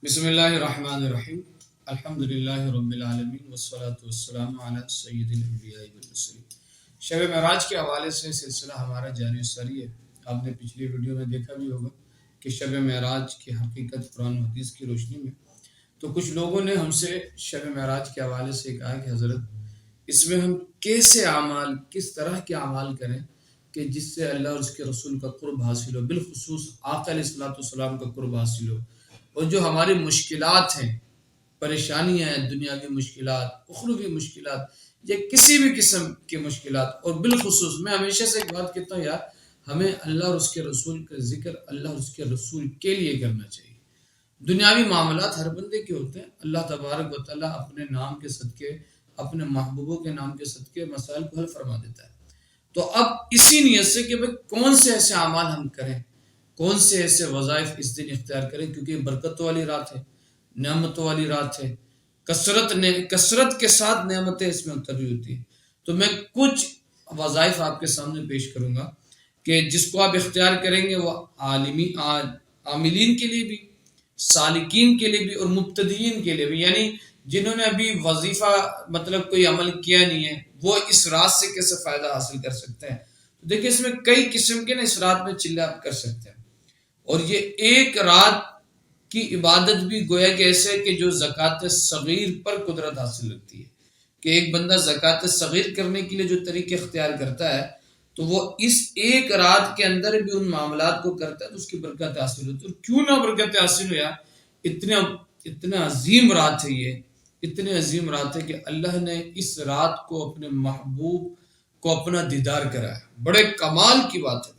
بسم اللہ الرحمن الرحیم الحمد للہ رب العالمین والصلاة والسلام علی سید الانبیاء والمرسلین۔ شب معراج کے حوالے سے سلسلہ ہمارا جاری و ساری ہے۔ آپ نے پچھلی ویڈیو میں دیکھا بھی ہوگا کہ شب معراج کی حقیقت قرآن و حدیث کی روشنی میں تو کچھ لوگوں نے ہم سے شب معراج کے حوالے سے کہا کہ حضرت اس میں ہم کیسے اعمال کس طرح کے اعمال کریں کہ جس سے اللہ اور اس کے رسول کا قرب حاصل ہو، بالخصوص آقا علیہ الصلوۃ والسلام کا قرب حاصل ہو، اور جو ہماری مشکلات ہیں، پریشانیاں ہیں، دنیاوی مشکلات، اخروی مشکلات یا کسی بھی قسم کی مشکلات، اور بالخصوص میں ہمیشہ سے ایک بات کہتا ہوں یار، ہمیں اللہ اور اس کے رسول کا ذکر اللہ اور اس کے رسول کے لیے کرنا چاہیے۔ دنیاوی معاملات ہر بندے کے ہوتے ہیں، اللہ تبارک و تعالیٰ اپنے نام کے صدقے، اپنے محبوبوں کے نام کے صدقے مسائل کو حل فرما دیتا ہے۔ تو اب اسی نیت سے کہ بھئی کون سے ایسے اعمال ہم کریں، کون سے ایسے وظائف اس دن اختیار کریں، کیونکہ برکتوں والی رات ہے، نعمتوں والی رات ہے، کثرت کے ساتھ نعمتیں اس میں اتری ہوتی ہیں۔ تو میں کچھ وظائف آپ کے سامنے پیش کروں گا کہ جس کو آپ اختیار کریں گے وہ عاملین کے لیے بھی، سالکین کے لیے بھی، اور مبتدئین کے لیے بھی، یعنی جنہوں نے ابھی وظیفہ مطلب کوئی عمل کیا نہیں ہے، وہ اس رات سے کیسے فائدہ حاصل کر سکتے ہیں۔ تو دیکھیں اس میں کئی قسم کے نا اس رات میں چلے آپ کر سکتے ہیں، اور یہ ایک رات کی عبادت بھی گویا کہ ایسے کہ جو زکوٰۃ صغیر پر قدرت حاصل رکھتی ہے، کہ ایک بندہ زکوٰۃ صغیر کرنے کے لیے جو طریقے اختیار کرتا ہے تو وہ اس ایک رات کے اندر بھی ان معاملات کو کرتا ہے تو اس کی برکت حاصل ہوتی ہے۔ اور کیوں نہ برکت حاصل ہو یار، اتنا عظیم رات ہے، یہ اتنے عظیم رات ہے کہ اللہ نے اس رات کو اپنے محبوب کو اپنا دیدار کرایا۔ بڑے کمال کی بات ہے،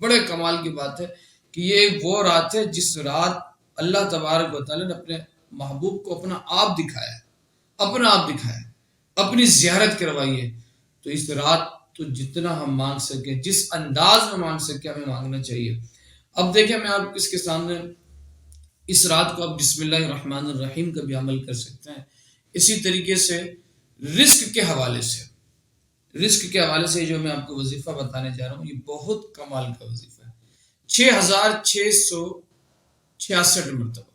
بڑے کمال کی بات ہے کہ یہ وہ رات ہے جس رات اللہ تبارک و تعالیٰ نے اپنے محبوب کو اپنا آپ دکھایا، اپنی زیارت کروائی ہے۔ تو اس رات تو جتنا ہم مانگ سکیں، جس انداز میں مانگ سکیں، ہمیں مانگنا چاہیے۔ اب دیکھیں میں آپ اس کے سامنے اس رات کو آپ بسم اللہ الرحمن الرحیم کا بھی عمل کر سکتے ہیں۔ اسی طریقے سے رزق کے حوالے سے جو میں آپ کو وظیفہ بتانے جا رہا ہوں، یہ بہت کمال کا وظیفہ ہے۔ 6666 مرتبہ،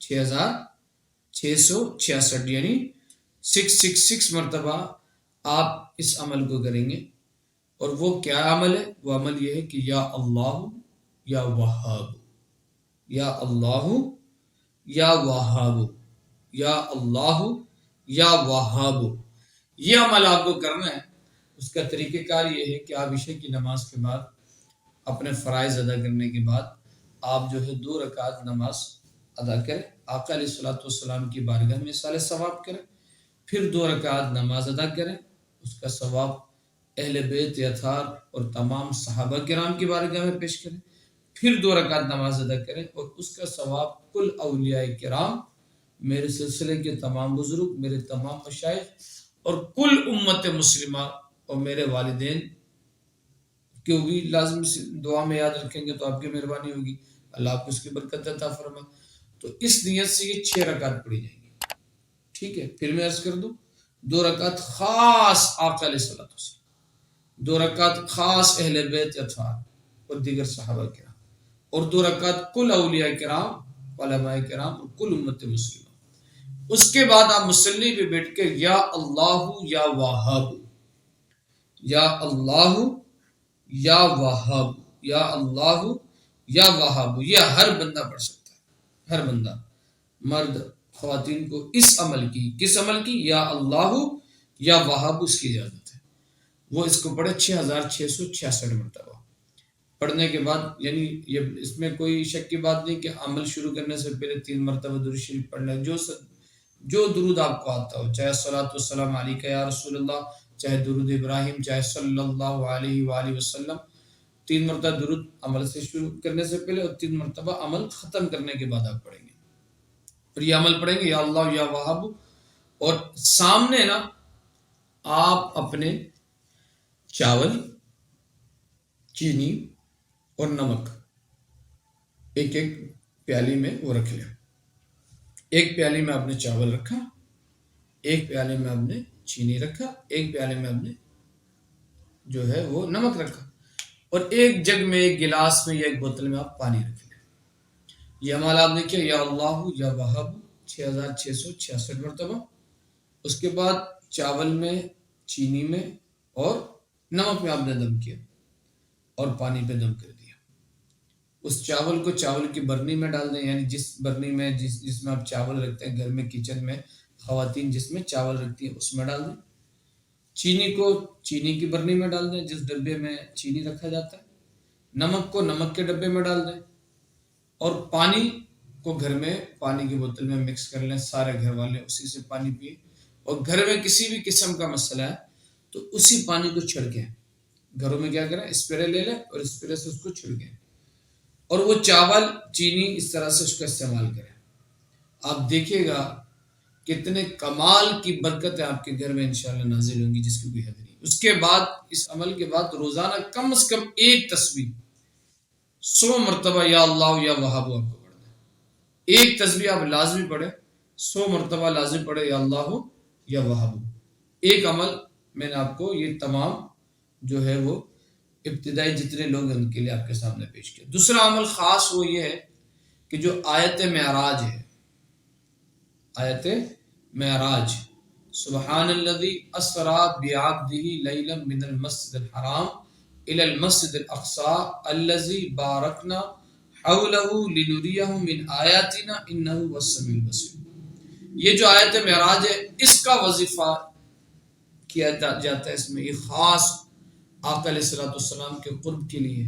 6666 یعنی 666 مرتبہ آپ اس عمل کو کریں گے۔ اور وہ کیا عمل ہے؟ وہ عمل یہ ہے کہ یا اللہ یا وہاب، یا اللہ یا وہاب، یا اللہ یا وہاب، یہ عمل آپ کو کرنا ہے۔ اس کا طریقہ کار یہ ہے کہ آپ عشاء کی نماز کے بعد اپنے فرائض ادا کرنے کے بعد آپ جو ہے 2 رکعت نماز ادا کریں، آقا علیہ الصلوۃ والسلام کی بارگاہ میں ایصال ثواب کریں، پھر 2 رکعت نماز ادا کریں، اس کا ثواب اہل بیت اطہار اور تمام صحابہ کرام کی بارگاہ میں پیش کریں، پھر 2 رکعت نماز ادا کریں، اور اس کا ثواب کل اولیاء کرام، میرے سلسلے کے تمام بزرگ، میرے تمام مشائخ اور کل امت مسلمہ اور میرے والدین کو بھی لازم دعا میں یاد رکھیں گے تو آپ کی مہربانی ہوگی، اللہ آپ کو اس کی برکت عطا فرما۔ تو اس نیت سے یہ 6 رکعت پڑھی جائیں گی، ٹھیک ہے۔ پھر میں عرض کر دوں، 2 رکعت خاص آقا علیہ الصلوۃ والسلام، 2 رکعت خاص اہل بیت اطہار اور دیگر صحابہ کرام، اور 2 رکعت کل اولیاء کرام، علماء کرام اور کل امت مسلمہ۔ اس کے بعد آپ مصلی پہ بیٹھ کے یا اللہ یا وہاب، یا اللہ یا وہاب، یا اللہ یا وہاب، یہ ہر بندہ پڑھ سکتا ہے، ہر بندہ، مرد خواتین کو اس عمل کی، کس عمل کی؟ یا اللہ یا وہاب، اس کی اجازت ہے۔ وہ اس کو پڑھے 6666 مرتبہ۔ پڑھنے کے بعد یعنی یہ اس میں کوئی شک کی بات نہیں کہ عمل شروع کرنے سے پہلے 3 مرتبہ درود شریف پڑھنا ہے، جو درود آپ کو آتا ہو، چاہے الصلاۃ والسلام علیک یا رسول اللہ، چاہے درود ابراہیم، چاہے صلی اللہ علیہ وآلہ وسلم، 3 مرتبہ درود عمل سے شروع کرنے سے پہلے اور 3 مرتبہ عمل ختم کرنے کے بعد آپ پڑھیں گے۔ اور یہ عمل پڑھیں گے یا اللہ یا وہاب، اور سامنے نا آپ اپنے چاول، چینی اور نمک ایک پیالی میں وہ رکھ لیں۔ ایک پیالی میں آپ نے چاول رکھا، ایک پیالے میں آپ نے چینی رکھا، ایک پیالے میں آپ نے جو ہے وہ نمک رکھا، اور ایک جگ میں، ایک گلاس میں یا ایک بوتل میں آپ پانی رکھ لیں۔ یہ عمل آپ نے کیا یا اللہ یا وہب 6666 مرتبہ. اس کے بعد چاول میں، چینی میں اور نمک میں آپ نے دم کیا اور پانی پہ دم کر دیا. اس چاول کو چاول کی برنی میں ڈال دیں، یعنی جس برنی میں جس میں آپ چاول رکھتے ہیں گھر میں، کچن میں خواتین جس میں چاول رکھتی ہیں اس میں ڈال دیں. چینی کو چینی کی برنی میں ڈال دیں جس ڈبے میں چینی رکھا جاتا ہے. نمک کو نمک کے ڈبے میں ڈال دیں. اور پانی کو گھر میں پانی کی بوتل میں مکس کر لیں، سارے گھر والے اسی سے پانی پیے. اور گھر میں کسی بھی قسم کا مسئلہ ہے تو اسی پانی کو چھڑکیں. گھروں میں کیا کریں، اسپرے لے لیں اور اسپرے سے اس کو چھڑکیں اور وہ چاول چینی اس طرح سے اس کا استعمال کریں. آپ دیکھیے گا کتنے کمال کی برکتیں آپ کے گھر میں انشاءاللہ نازل ہوں گی جس کی کوئی حد نہیں. اس کے بعد اس عمل کے بعد روزانہ کم از کم ایک تسبیح 100 مرتبہ یا اللہ یا وہاب آپ کو پڑھنا ہے. ایک تسبیح آپ لازمی پڑھیں، 100 مرتبہ لازمی پڑھے یا اللہ یا وہاب. ایک عمل میں نے آپ کو یہ تمام جو ہے وہ ابتدائی جتنے لوگ ہیں ان کے لیے آپ کے سامنے پیش کیا. دوسرا عمل خاص وہ یہ ہے کہ جو آیت معراج ہے، آیت معراج، سبحان الذی اسری بعبدہ لیلا من المسجد الحرام الی المسجد الاقصی الذی بارکنا حولہ لنریہ من آیاتنا انہ هو السمیع البصیر. یہ جو آیت معراج ہے اس کا وظیفہ کیا جاتا ہے. اس میں یہ خاص آقا علیہ الصلوۃ والسلام کے قرب کے لیے.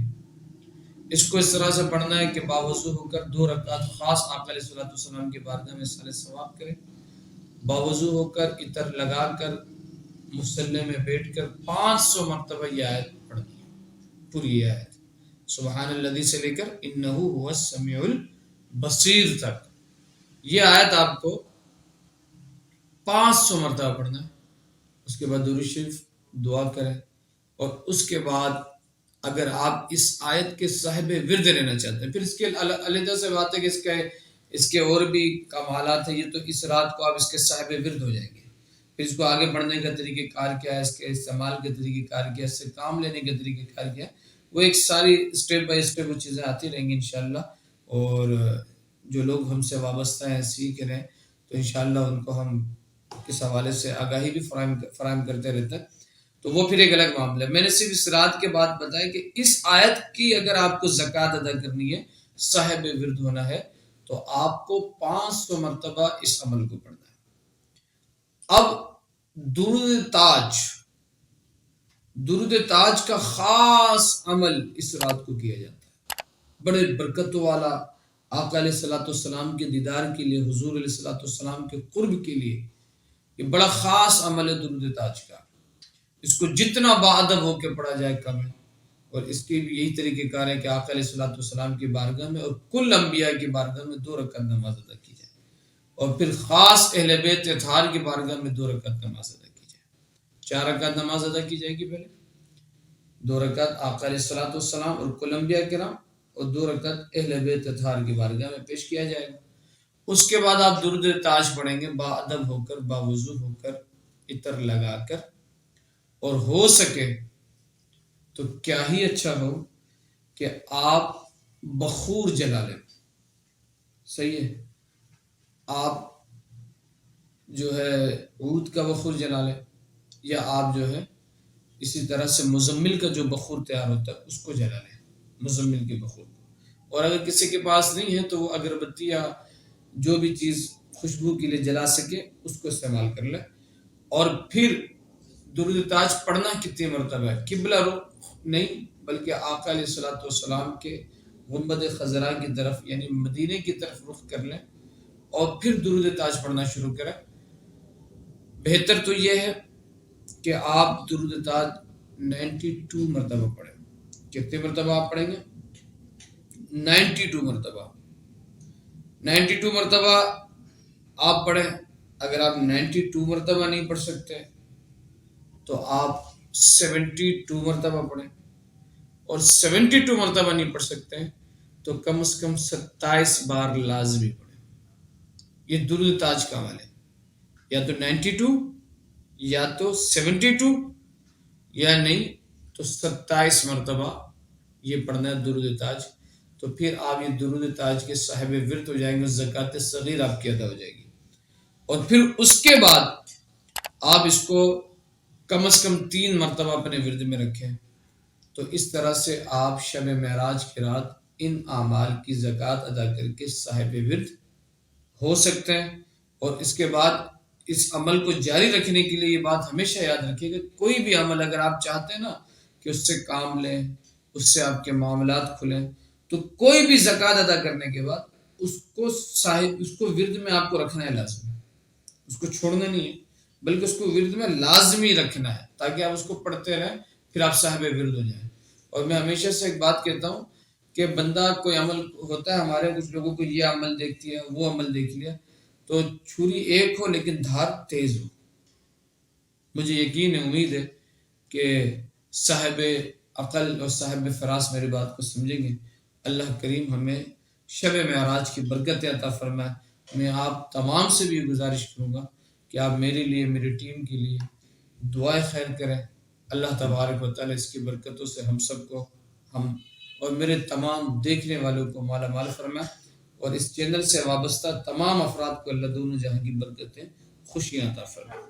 اس کو اس طرح سے پڑھنا ہے کہ باوضو ہو کر 2 رکعت خاص آقا علیہ الصلوۃ والسلام کی بارگاہ میں سارے ثواب کریں. باوضو ہو کر عطر لگا کر مصلی میں بیٹھ کر 500 مرتبہ یہ آیت پڑھنی ہے، پوری یہ آیت سبحان الذی سے لے کر انہ هو السمیع البصیر تک. یہ آیت آپ کو 500 مرتبہ پڑھنا ہے. اس کے بعد درود شریف دعا کریں اور اس کے بعد اگر آپ اس آیت کے صاحب ورد رہنا چاہتے ہیں، پھر اس کے علیحدہ سے بات ہے کہ اس کے اور بھی کمالات ہیں. یہ تو اس رات کو آپ اس کے صاحب ورد ہو جائیں گے. پھر اس کو آگے بڑھنے کا طریقہ کار کیا ہے، اس کے استعمال کے طریقہ کار کیا ہے، اس سے کام لینے کا طریقہ کار کیا ہے، وہ ایک ساری اسٹیپ بائی اسٹیپ وہ چیزیں آتی رہیں گی انشاءاللہ. اور جو لوگ ہم سے وابستہ ہیں، سیکھ رہے ہیں، تو انشاءاللہ ان کو ہم اس حوالے سے آگاہی بھی فراہم کرتے رہتے ہیں. تو وہ پھر ایک الگ معاملہ ہے. میں نے صرف اس رات کے بعد بتایا کہ اس آیت کی اگر آپ کو زکوٰۃ ادا کرنی ہے، صاحب ورد ہونا ہے، تو آپ کو 500 مرتبہ اس عمل کو پڑھنا ہے. اب درود تاج کا خاص عمل اس رات کو کیا جاتا ہے. بڑے برکتوں والا، آقا علیہ الصلوۃ والسلام کے دیدار کے لیے، حضور علیہ الصلوۃ والسلام کے قرب کے لیے یہ بڑا خاص عمل ہے درود تاج کا. اس کو جتنا باادب ہو کے پڑھا جائے کم ہے. اور اس کی بھی یہی طریقہ کار ہے کہ آقا علیہ الصلوۃ والسلام کی بارگاہ میں اور کل انبیاء کی بارگاہ میں 2 رکعت نماز ادا کی جائے. اور پھر خاص اہل بیت اطہار کی بارگاہ میں 2 رکعت نماز ادا کی جائے. 4 رکعت نماز ادا کی جائے گی. پہلے 2 رکعت آقا علیہ الصلوۃ والسلام اور کل انبیاء کرام، اور 2 رکعت اہل بیت اطہار کی بارگاہ میں پیش کیا جائے گا. اس کے بعد آپ درود تاج پڑھیں گے باادب ہو کر، باوضو ہو کر، عطر لگا کر. اور ہو سکے تو کیا ہی اچھا ہو کہ آپ بخور جلا لیں. صحیح ہے، آپ جو ہے عود کا بخور جلا لیں، یا آپ جو ہے اسی طرح سے مزمل کا جو بخور تیار ہوتا ہے اس کو جلا لیں، مزمل کے بخور کو. اور اگر کسی کے پاس نہیں ہے تو وہ اگربتی یا جو بھی چیز خوشبو کے لیے جلا سکے اس کو استعمال کر لیں. اور پھر درود تاج پڑھنا کتنی مرتبہ ہے؟ قبلہ رخ نہیں بلکہ آقا علیہ الصلوۃ والسلام کے گنبد خضرا کی طرف یعنی مدینے کی طرف رخ کر لیں اور پھر درود تاج پڑھنا شروع کریں. بہتر تو یہ ہے کہ آپ درود تاج 92 مرتبہ پڑھیں. کتنے مرتبہ آپ پڑھیں گے؟ 92 مرتبہ. 92 مرتبہ آپ پڑھیں. اگر آپ 92 مرتبہ نہیں پڑھ سکتے تو آپ 72 مرتبہ پڑھیں. اور 72 مرتبہ نہیں پڑھ سکتے تو کم از کم 27 بار لازمی پڑھیں. یہ درود تاج کا عمل ہے. یا تو 92 یا تو 72 یا نہیں تو 27 مرتبہ یہ پڑھنا ہے درود تاج. تو پھر آپ یہ درود تاج کے صاحب ورد ہو جائیں گے، زکوٰۃ صغیر آپ کی ادا ہو جائے گی، اور پھر اس کے بعد آپ اس کو کم از کم 3 مرتبہ اپنے ورد میں رکھیں۔ تو اس طرح سے آپ شب معراج کی رات ان اعمال کی زکوٰۃ ادا کر کے صاحب ورد ہو سکتے ہیں۔ اور اس کے بعد اس عمل کو جاری رکھنے کے لیے یہ بات ہمیشہ یاد رکھیے کہ کوئی بھی عمل اگر آپ چاہتے ہیں نا کہ اس سے کام لیں، اس سے آپ کے معاملات کھلیں، تو کوئی بھی زکوٰۃ ادا کرنے کے بعد اس کو ورد میں آپ کو رکھنا ہے لازمی، اس کو چھوڑنا نہیں ہے، بلکہ اس کو ورد میں لازمی رکھنا ہے تاکہ آپ اس کو پڑھتے رہیں، پھر آپ صاحب ورد ہو جائیں۔ اور میں ہمیشہ سے ایک بات کہتا ہوں کہ بندہ کوئی عمل ہوتا ہے، ہمارے کچھ لوگوں کو یہ عمل دیکھتی ہے، وہ عمل دیکھ لیا، تو چھری ایک ہو لیکن دھار تیز ہو۔ مجھے یقین ہے، امید ہے کہ صاحب عقل اور صاحب فراس میری بات کو سمجھیں گے۔ اللہ کریم ہمیں شب معراج کی برکت عطا فرمائے۔ میں آپ تمام سے بھی گزارش کروں گا کہ آپ میرے لیے، میری ٹیم کے لیے دعائیں خیر کریں۔ اللہ تبارک و تعالی اس کی برکتوں سے ہم سب کو، ہم اور میرے تمام دیکھنے والوں کو مالا مال فرمائے، اور اس چینل سے وابستہ تمام افراد کو اللہ دونوں جہاں کی برکتیں، خوشیاں عطا فرمائے۔